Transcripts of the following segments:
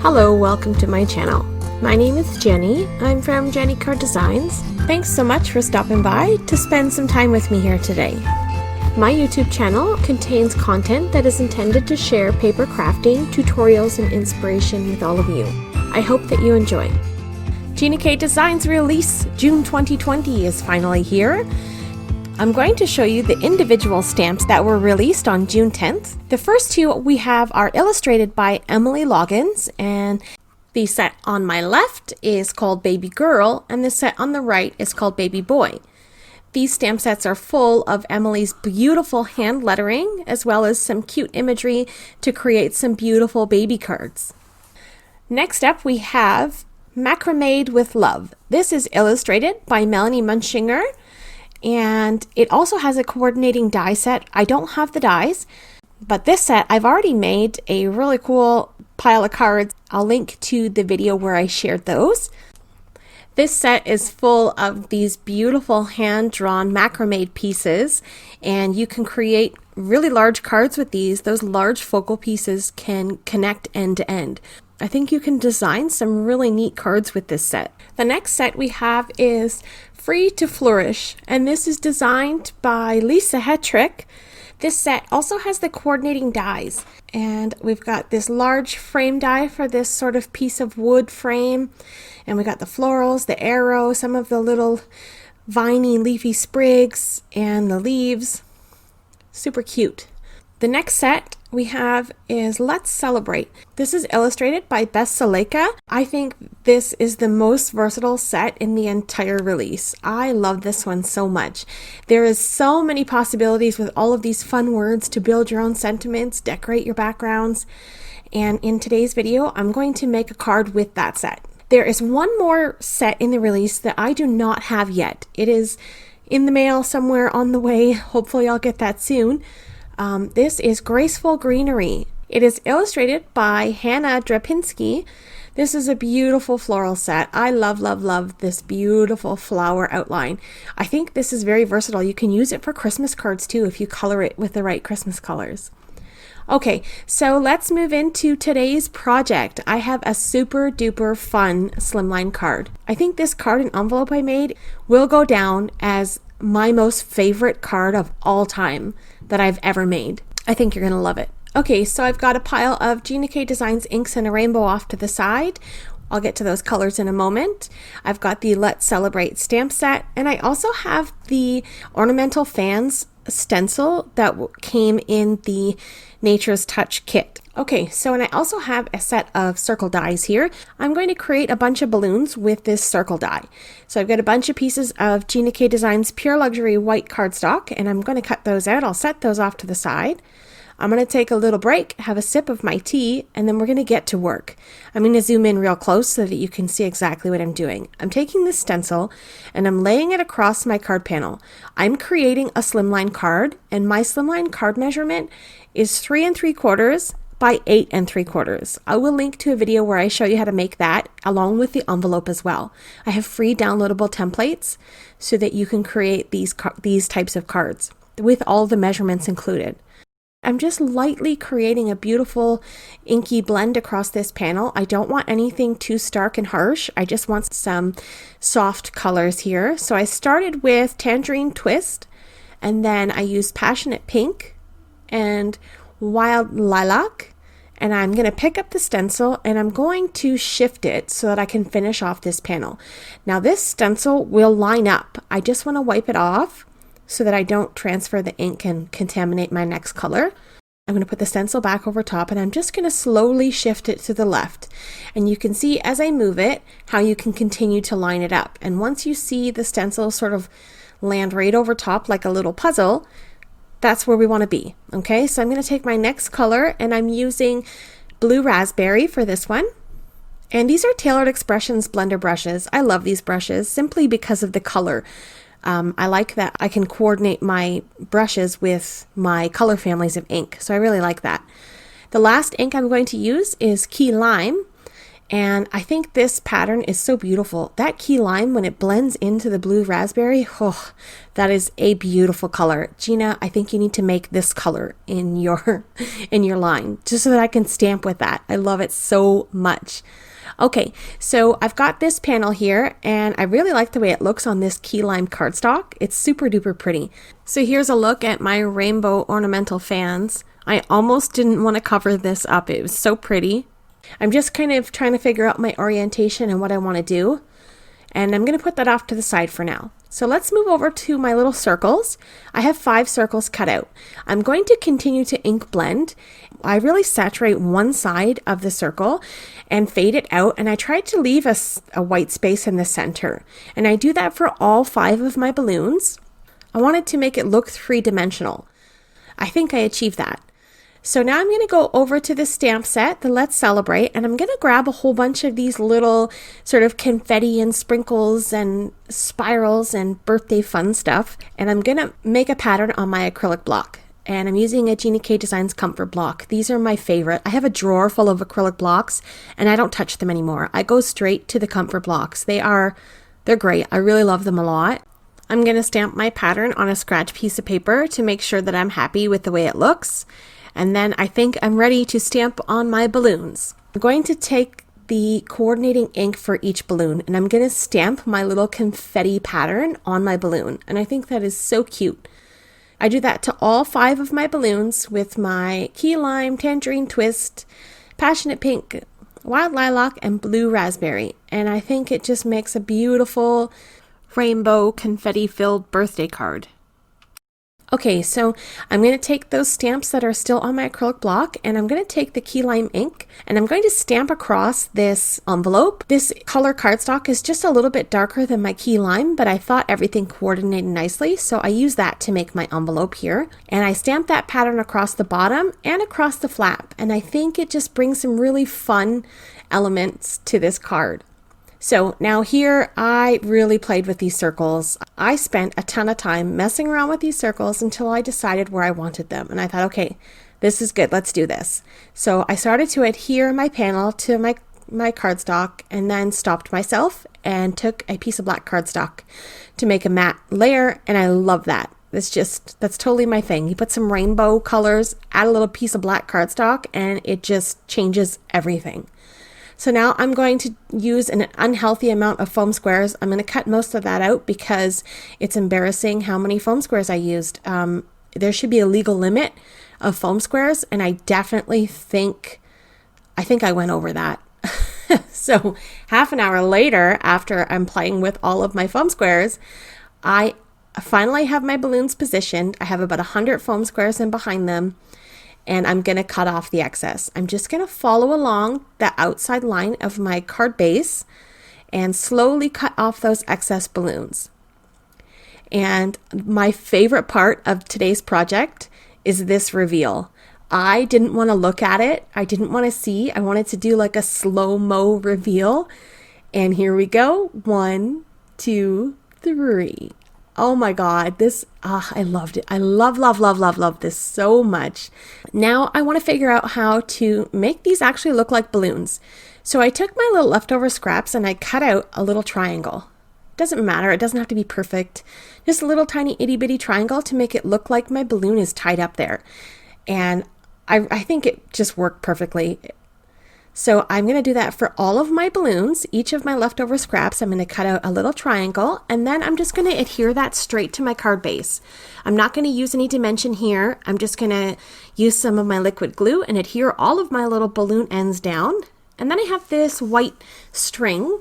Hello, welcome to my channel. My name is Jenny. I'm from JennyCardDesigns. Thanks so much for stopping by to spend some time with me here today. My YouTube channel contains content that is intended to share paper crafting, tutorials, and inspiration with all of you. I hope that you enjoy. Gina K Designs Release June 2020 is finally here. I'm going to show you the individual stamps that were released on June 10th. The first two we have are illustrated by Emily Loggins, and the set on my left is called Baby Girl, and the set on the right is called Baby Boy. These stamp sets are full of Emily's beautiful hand lettering, as well as some cute imagery to create some beautiful baby cards. Next up we have Macramade with Love. This is illustrated by Melanie Munchinger, and it also has a coordinating die set. I don't have the dies, but this set I've already made a really cool pile of cards. I'll link to the video where I shared those. This set is full of these beautiful hand-drawn macrame pieces, and you can create really large cards with these. Those large focal pieces can connect end to end. I think you can design some really neat cards with this set. The next set we have is Free to Flourish, and this is designed by Lisa Hetrick. This set also has the coordinating dies, and we've got this large frame die for this sort of piece of wood frame, and we got the florals, the arrow, some of the little viney leafy sprigs, and the leaves. Super cute. The next set we have is Let's Celebrate. This is illustrated by Beth Saleka. I think this is the most versatile set in the entire release. I love this one so much. There is so many possibilities with all of these fun words to build your own sentiments, decorate your backgrounds, and in today's video I'm going to make a card with that set. There is one more set in the release that I do not have yet. It is in the mail somewhere on the way. Hopefully I'll get that soon. This is Graceful Greenery. It is illustrated by Hannah Drapinski. This is a beautiful floral set. I love this beautiful flower outline. I think this is very versatile. You can use it for Christmas cards too if you color it with the right Christmas colors. Okay, so let's move into today's project. I have a super duper fun slimline card. I think this card and envelope I made will go down as my most favorite card of all time that I've ever made. I think you're gonna love it. Okay, so I've got a pile of Gina K Designs inks and a rainbow off to the side. I'll get to those colors in a moment. I've got the Let's Celebrate stamp set, and I also have the ornamental fans stencil that came in the Nature's Touch kit. Okay, so and I also have a set of circle dies here. I'm going to create a bunch of balloons with this circle die. So I've got a bunch of pieces of Gina K Designs Pure Luxury white cardstock, and I'm going to cut those out. I'll set those off to the side. I'm going to take a little break, have a sip of my tea, and then we're going to get to work. I'm going to zoom in real close so that you can see exactly what I'm doing. I'm taking this stencil and I'm laying it across my card panel. I'm creating a slimline card, and my slimline card measurement is 3 3/4 by 8 3/4. I will link to a video where I show you how to make that along with the envelope as well. I have free downloadable templates so that you can create these types of cards with all the measurements included. I'm just lightly creating a beautiful inky blend across this panel. I don't want anything too stark and harsh. I just want some soft colors here. So I started with Tangerine Twist, and then I used Passionate Pink and Wild Lilac, and I'm going to pick up the stencil and I'm going to shift it so that I can finish off this panel. Now this stencil will line up. I just want to wipe it off so that I don't transfer the ink and contaminate my next color. I'm going to put the stencil back over top, and I'm just going to slowly shift it to the left. And you can see as I move it how you can continue to line it up. And once you see the stencil sort of land right over top like a little puzzle, that's where we want to be. Okay, so I'm going to take my next color, and I'm using Blue Raspberry for this one. And these are Tailored Expressions blender brushes. I love these brushes simply because of the color. I like that I can coordinate my brushes with my color families of ink, so I really like that. The last ink I'm going to use is Key Lime, And I think this pattern is so beautiful. That key lime, when it blends into the blue raspberry, oh, that is a beautiful color. Gina, I think you need to make this color in your line, just so that I can stamp with that. I love it so much. Okay, so I've got this panel here, and I really like the way it looks on this key lime cardstock. It's super duper pretty. So here's a look at my rainbow ornamental fans. I almost didn't want to cover this up. It was so pretty. I'm just kind of trying to figure out my orientation and what I want to do. And I'm going to put that off to the side for now. So let's move over to my little circles. I have 5 circles cut out. I'm going to continue to ink blend. I really saturate one side of the circle and fade it out. And I tried to leave a white space in the center. And I do that for all 5 of my balloons. I wanted to make it look 3-dimensional. I think I achieved that. So now I'm going to go over to the stamp set, the Let's Celebrate, and I'm going to grab a whole bunch of these little sort of confetti and sprinkles and spirals and birthday fun stuff. And I'm going to make a pattern on my acrylic block. And I'm using a Gina K Designs Comfort block. These are my favorite. I have a drawer full of acrylic blocks and I don't touch them anymore. I go straight to the Comfort blocks. They're great. I really love them a lot. I'm going to stamp my pattern on a scratch piece of paper to make sure that I'm happy with the way it looks. And then I think I'm ready to stamp on my balloons. I'm going to take the coordinating ink for each balloon and I'm going to stamp my little confetti pattern on my balloon. And I think that is so cute. I do that to all 5 of my balloons with my key lime, tangerine twist, passionate pink, wild lilac, and blue raspberry. And I think it just makes a beautiful rainbow confetti filled birthday card. Okay, so I'm going to take those stamps that are still on my acrylic block and I'm going to take the key lime ink and I'm going to stamp across this envelope. This color cardstock is just a little bit darker than my key lime, but I thought everything coordinated nicely, so I use that to make my envelope here. And I stamp that pattern across the bottom and across the flap, and I think it just brings some really fun elements to this card. So now here, I really played with these circles. I spent a ton of time messing around with these circles until I decided where I wanted them. And I thought, okay, this is good, let's do this. So I started to adhere my panel to my cardstock and then stopped myself and took a piece of black cardstock to make a matte layer. And I love that. That's totally my thing. You put some rainbow colors, add a little piece of black cardstock, and it just changes everything. So now I'm going to use an unhealthy amount of foam squares. I'm going to cut most of that out because it's embarrassing how many foam squares I used. There should be a legal limit of foam squares, and I definitely think I went over that. So half an hour later, after I'm playing with all of my foam squares, I finally have my balloons positioned. I have about 100 foam squares in behind them. And I'm going to cut off the excess. I'm just going to follow along the outside line of my card base and slowly cut off those excess balloons. And my favorite part of today's project is this reveal. I didn't want to look at it. I didn't want to see. I wanted to do like a slow-mo reveal. And here we go. 1, 2, 3. Oh my God, I loved it. I love this so much. Now I want to figure out how to make these actually look like balloons. So I took my little leftover scraps and I cut out a little triangle. Doesn't matter, it doesn't have to be perfect. Just a little tiny itty bitty triangle to make it look like my balloon is tied up there. And I think it just worked perfectly. So I'm going to do that for all of my balloons. Each of my leftover scraps, I'm going to cut out a little triangle, and then I'm just going to adhere that straight to my card base. I'm not going to use any dimension here. I'm just going to use some of my liquid glue and adhere all of my little balloon ends down. And then I have this white string.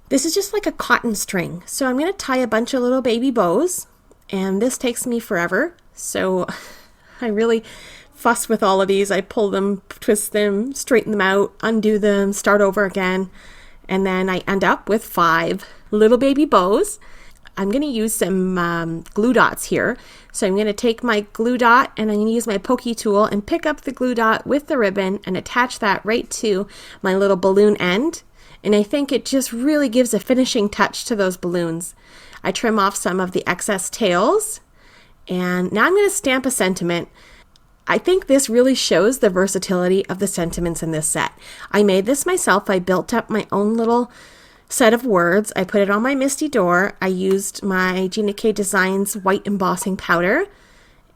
This is just like a cotton string. So I'm going to tie a bunch of little baby bows, and this takes me forever. So I really fuss with all of these. I pull them, twist them, straighten them out, undo them, start over again, and then I end up with 5 little baby bows. I'm going to use some glue dots here. So I'm going to take my glue dot and I'm going to use my pokey tool and pick up the glue dot with the ribbon and attach that right to my little balloon end. And I think it just really gives a finishing touch to those balloons. I trim off some of the excess tails, and now I'm going to stamp a sentiment. I think this really shows the versatility of the sentiments in this set. I made this myself. I built up my own little set of words. I put it on my Misty door. I used my Gina K Designs white embossing powder,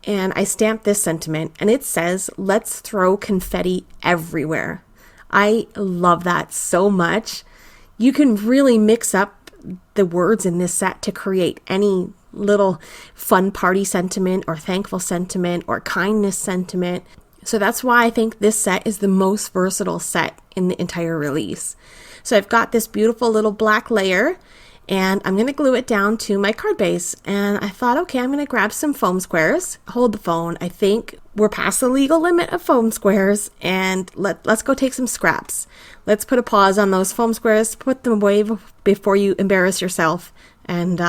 and I stamped this sentiment, and it says, "Let's throw confetti everywhere." I love that so much. You can really mix up the words in this set to create any little fun party sentiment or thankful sentiment or kindness sentiment. So that's why I think this set is the most versatile set in the entire release. So I've got this beautiful little black layer, and I'm going to glue it down to my card base. And I thought, okay, I'm going to grab some foam squares. Hold the phone. I think we're past the legal limit of foam squares, and let's go take some scraps. Let's put a pause on those foam squares, put them away before you embarrass yourself, and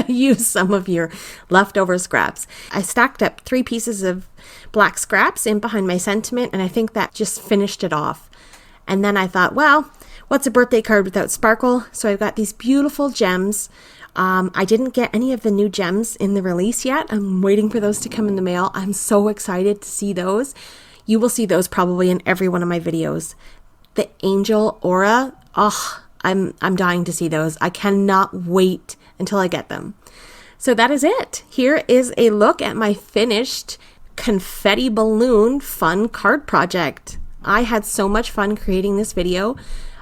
use some of your leftover scraps. I stacked up 3 pieces of black scraps in behind my sentiment, and I think that just finished it off. And then I thought, well, what's a birthday card without sparkle? So I've got these beautiful gems. I didn't get any of the new gems in the release yet. I'm waiting for those to come in the mail. I'm so excited to see those. You will see those probably in every one of my videos. The angel aura, I'm dying to see those. I cannot wait until I get them. So that is it. Here is a look at my finished confetti balloon fun card project. I had so much fun creating this video.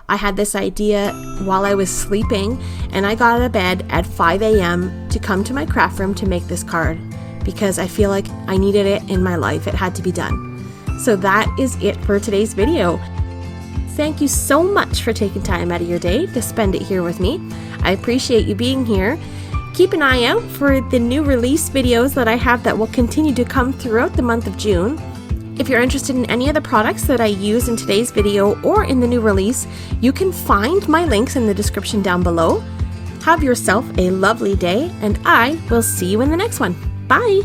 I had this idea while I was sleeping, and I got out of bed at 5 a.m. to come to my craft room to make this card because I feel like I needed it in my life. It had to be done. So that is it for today's video. Thank you so much for taking time out of your day to spend it here with me. I appreciate you being here. Keep an eye out for the new release videos that I have that will continue to come throughout the month of June. If you're interested in any of the products that I use in today's video or in the new release, you can find my links in the description down below. Have yourself a lovely day, and I will see you in the next one. Bye!